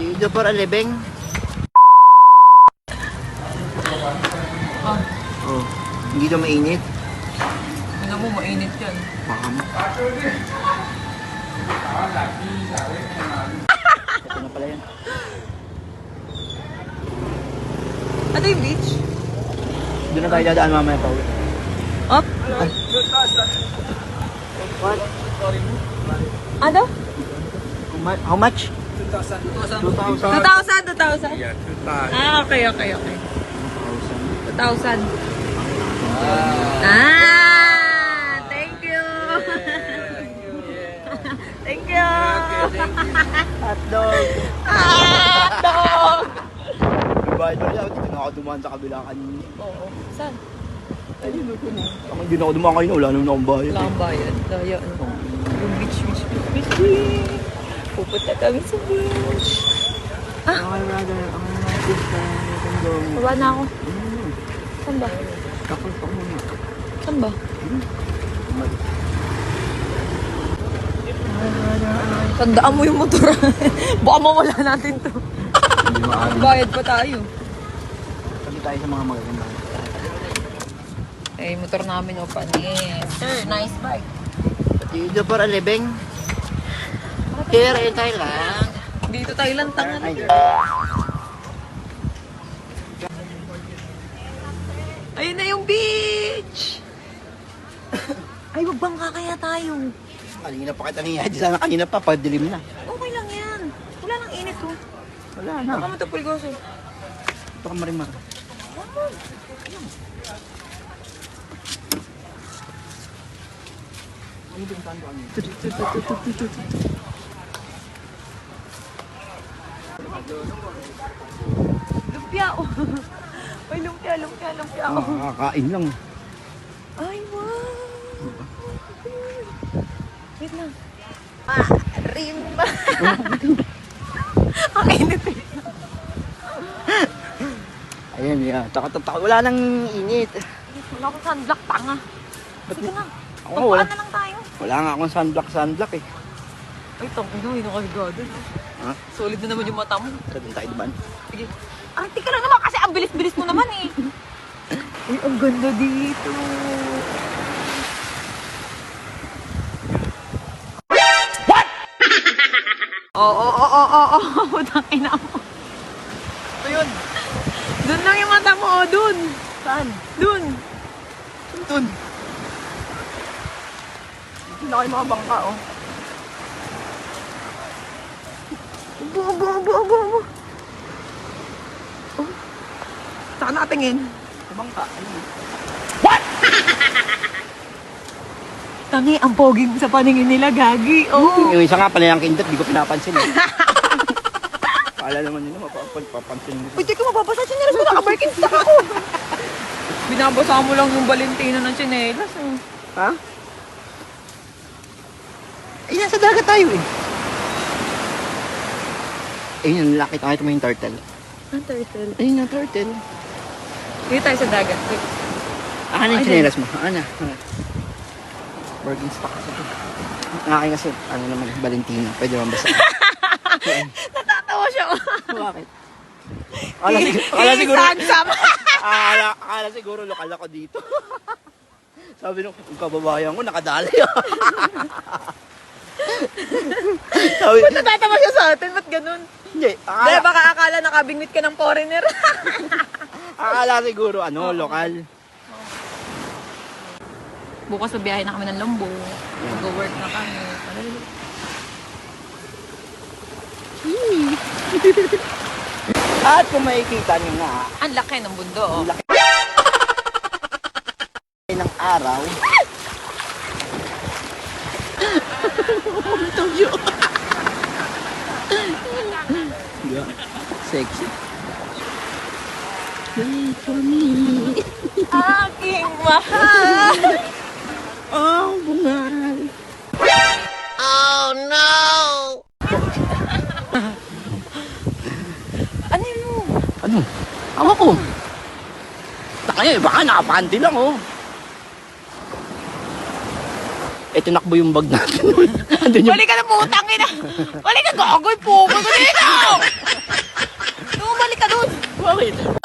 Dito para libeng. Oh, hindi na mainit. Tingnan mo, mainit yan. Baka mo. Ito na pala yan. Ano yung beach? Doon na tayo dadaan mamaya pa ulit. Up? What? Ano? How much? 2,000. 2,000. 2,000? Yeah, 2,000. Ah, okay. 2,000. Thank you. Thank you. Hotdog. Hotdog. Dibayad mo niya. Dito na ako dumaan sa kabila kanina. Oo. Saan? Ayun, ito na. Ako hindi na ako dumaan kanina. Wala naman akong bayad. Wala kang bayad. Daya, ano? Yung beach. Pupunta kami sa beach. Okay, brother. Okay, my sister. Baba na ako. Saan ba? Kapal pa muna. Saan ba? Tandaan mo yung motor. Baka mawala natin to. Hindi maaari. Bayad pa tayo. Sabi tayo sa mga magaganda. Eh, motor namin yung panis. Sir, nice bike. Dito para libeng. Here in Thailand. Dito Thailand, tangan. Ay, Ayun na yung beach! Ay, magbangka kaya tayo. kanina pa kita niya. Sana kanina pa, padilim na. Okay lang yan. Wala nang init ko. Wala na. Baka matapul ko siya. Ito ka marimar. Lumpia, oh. Ay, lumpia, oh. Kakain lang. Ay, wow. Wait lang. Rimba. Ang init eh. Ayan, yeah. Takot. Wala nang init. Wala akong sunblock, tanga. Sige na. Ako, wala. Pagpaan na lang tayo. Wala nga akong sunblock eh. Ay, tangin na, hinakagado. Ha? Solid na naman yung mata mo. Doon tayo diban. Sige. Arte ka lang naman kasi ang bilis-bilis mo naman eh. Uy, ang ganda dito. What? Oo. Tangin na mo. Ito yun. Doon lang yung mata mo, oh, doon. Saan? Doon. Doon. Hindi na kayo mga bangka oh. Abo. Oh. Saan nakatingin? Sa bangka. Ayun. Tangi, ang pogi sa paningin nila, gagi. Oh. Yung isa nga pala yung kindot, di ko pinapansin eh. Akala naman nila mapapansin mo. Uy, teka, mababasa sinelas ko, naka-Birkenstock ako. Binabasa mo lang yung Valentino ng sinelas. Oh. Ha? Eh, nasa dagat tayo eh. Ayun, laki tayo mo yung turtle. Ang turtle. Ayun yung turtle. Dito tayo sa dagat. Wait. Ano yung Ay, chinelas mo? Ano? Birkenstock kasi ito. Ang akin kasi, ano naman, Valentino. Pwede naman basta. Natatawa siya. Bakit? Akala siguro, Handsome. akala siguro lokal ako dito. Sabi nung kababayan ko, nakadali. Sabi, Ba't natatawa siya sa atin? Ba't ganun? hindi, Dahil baka akala nakabingwit ka ng foreigner. akala siguro, lokal. Bukas sa biyahe na kami ng Lombo. Mag-work na kami. At kung makikita nyo nga, Ang laki ng mundo. Oh. ang laki ng araw. Yeah. Sexy. Wait for me. Aking mahal. Oh, bungal. Ano yun? Ano? Awa ko. Nakaya, baka nakapanti lang oh. Eh, tinakbo yung bag natin. Andun yung... Balik ka na putang ina. Balik ka gagoy po. Dito. Bakit?